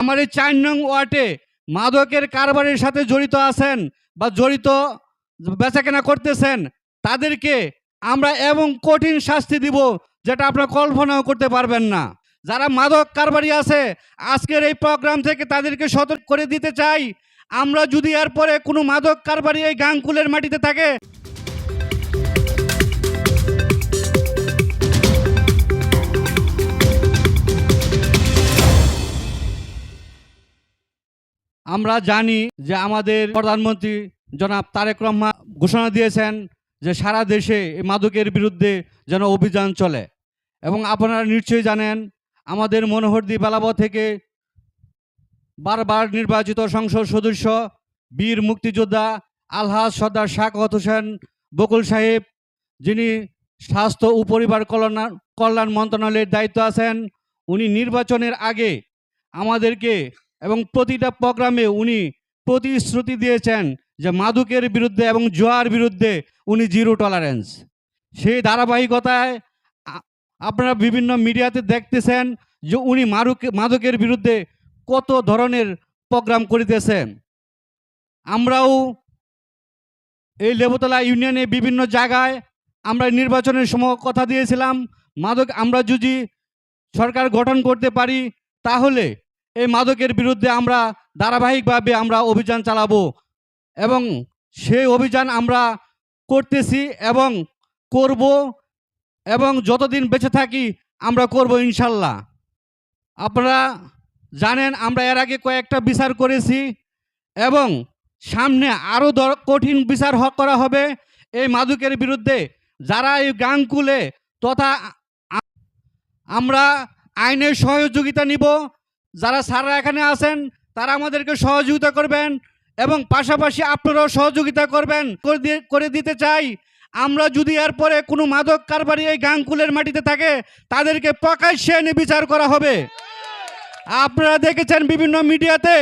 আমার এই ৪ নং ওয়ার্ডে মাদকের কারবারের সাথে জড়িত আছেন বা জড়িত বেচাকেনা করতেছেন, তাদেরকে আমরা এবং কঠিন শাস্তি দিব, যেটা আপনারা কল্পনাও করতে পারবেন না। যারা মাদক কারবারি আছে, আজকের এই প্রোগ্রাম থেকে তাদেরকে সতর্ক করে দিতে চাই, আমরা যদি এরপরে কোনো মাদক কারবারি এই গাংকুলের মাটিতে থাকে, আমরা জানি যে আমাদের প্রধানমন্ত্রী জনাব তারেক রহমান ঘোষণা দিয়েছেন যে সারা দেশে এই মাদকের বিরুদ্ধে যেন অভিযান চলে। এবং আপনারা নিশ্চয়ই জানেন, আমাদের মনোহরদী বেলাব থেকে বারবার নির্বাচিত সংসদ সদস্য বীর মুক্তিযোদ্ধা আলহাজ সর্দার শাকওয়াত হোসেন বকুল সাহেব, যিনি স্বাস্থ্য ও পরিবার কল্যাণ মন্ত্রণালয়ের দায়িত্ব আছেন, উনি নির্বাচনের আগে আমাদেরকে এবং প্রতিটা প্রোগ্রামে উনি প্রতিশ্রুতি দিয়েছেন যে মাদকের বিরুদ্ধে এবং জুয়ার বিরুদ্ধে উনি জিরো টলারেন্স। সেই ধারাবাহিকতায় আপনারা বিভিন্ন মিডিয়াতে দেখতেছেন যে উনি মাদকের বিরুদ্ধে কত ধরনের প্রোগ্রাম করিতেছেন। আমরাও এই লেবুতলা ইউনিয়নে বিভিন্ন জায়গায় আমরা নির্বাচনের সময় কথা দিয়েছিলাম, মাদক আমরা যদি সরকার গঠন করতে পারি তাহলে এই মাদকের বিরুদ্ধে আমরা ধারাবাহিকভাবে আমরা অভিযান চালাবো এবং সেই অভিযান আমরা করতেছি এবং করব, এবং যতদিন বেঁচে থাকি আমরা করব ইনশাল্লাহ। আপনারা জানেন আমরা এর আগে কয়েকটা বিচার করেছি এবং সামনে আরও কঠিন বিচার করা হবে এই মাদকের বিরুদ্ধে। যারা এই গাংকুলে তথা আমরা আইনের সহযোগিতা নিব, যারা স্যাররা এখানে আছেন তারা আমাদেরকে সহযোগিতা করবেন এবং পাশাপাশি আপনারাও সহযোগিতা করবেন করে দিতে চাই। আমরা যদি এরপরে কোনো মাদক কারবারি এই গাংকুলের মাটিতে থাকে, তাদেরকে প্রকাশ্যে এনে বিচার করা হবে। আপনারা দেখেছেন বিভিন্ন মিডিয়াতে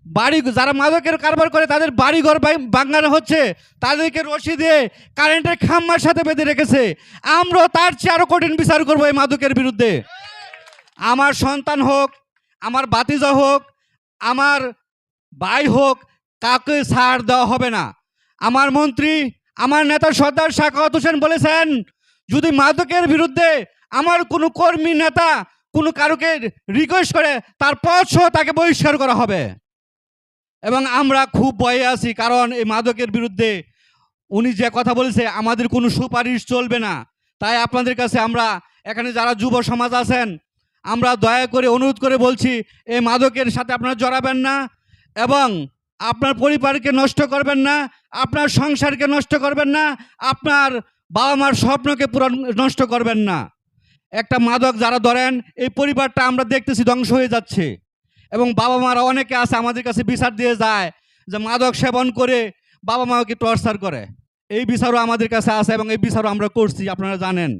বাড়ি যারা মাদকের কারবার করে তাদের বাড়িঘর ভাঙানো হচ্ছে, তাদেরকে রশি দিয়ে কারেন্টের খাম্বার সাথে বেঁধে রেখেছে। আমরা তার চেয়ে আরও কঠিন বিচার করবো এই মাদকের বিরুদ্ধে। আমার সন্তান হোক, আমার ভাতিজা হোক, আমার ভাই হোক, কাউকে ছাড় দেওয়া হবে না। আমার মন্ত্রী, আমার নেতা সর্দার শাকওয়াত হোসেন বলেছেন, যদি মাদকের বিরুদ্ধে আমার কোনো কর্মী নেতা কোনো কারোকে রিকোয়েস্ট করে তার পদ সহ তাকে বহিষ্কার করা হবে। এবং আমরা খুব ভয়ে আছি, কারণ এই মাদকের বিরুদ্ধে উনি যে কথা বলেছে আমাদের কোনো সুপারিশ চলবে না। তাই আপনাদের কাছে আমরা এখানে যারা যুব সমাজ আছেন, আমরা দয়া করে অনুরোধ করে বলছি, এই মাদকের সাথে আপনারা জড়াবেন না এবং আপনার পরিবারকে নষ্ট করবেন না, আপনার সংসারকে নষ্ট করবেন না, আপনার বাবা মার স্বপ্নকে পুরো নষ্ট করবেন না। একটা মাদক যারা ধরেন, এই পরিবারটা আমরা দেখতেছি ধ্বংস হয়ে যাচ্ছে। এবং বাবা মারা অনেকে আছে আমাদের কাছে বিচার দিয়ে যায় যে মাদক সেবন করে বাবা মাকে টর্চার করে। এই বিচারও আমাদের কাছে আছে এবং এই বিচারও আমরা করছি, আপনারা জানেন।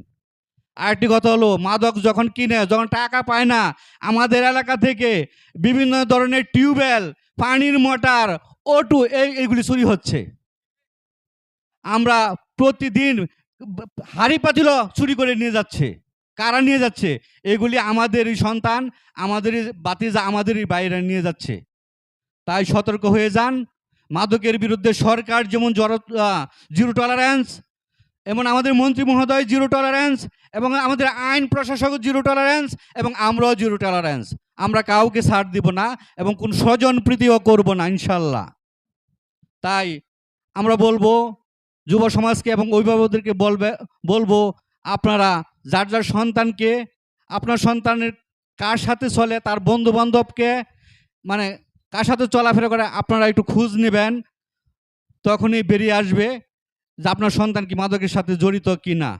আরেকটি কথা হলো, মাদক যখন কিনে, যখন টাকা পায় না, আমাদের এলাকা থেকে বিভিন্ন ধরনের টিউবওয়েল, পানির মোটর, O2 এইগুলি চুরি হচ্ছে। আমরা প্রতিদিন হাড়ি পাতিল চুরি করে নিয়ে যাচ্ছে। কারা নিয়ে যাচ্ছে? এগুলি আমাদেরই সন্তান, আমাদেরই ভাতিজা, আমাদেরই বাইরে নিয়ে যাচ্ছে। তাই সতর্ক হয়ে যান। মাদকের বিরুদ্ধে সরকার যেমন জিরো টলারেন্স, এমন আমাদের মন্ত্রী মহোদয় জিরো টলারেন্স, এবং আমাদের আইন প্রশাসক জিরো টলারেন্স, এবং আমরাও জিরো টলারেন্স। আমরা কাউকে ছাড় দিব না এবং কোন স্বজন প্রীতিও করব না ইনশাল্লাহ। তাই আমরা বলবো যুব সমাজকে এবং অভিভাবকদেরকে বলবো আপনারা যার যার সন্তানকে, আপনার সন্তানের কার সাথে চলে, তার বন্ধু বান্ধবকে মানে কার সাথে চলাফেরা করে, আপনারা একটু খোঁজ নেবেন। তখনই বেরিয়ে আসবে যে আপনার সন্তান কি মাদকের সাথে জড়িত কি না।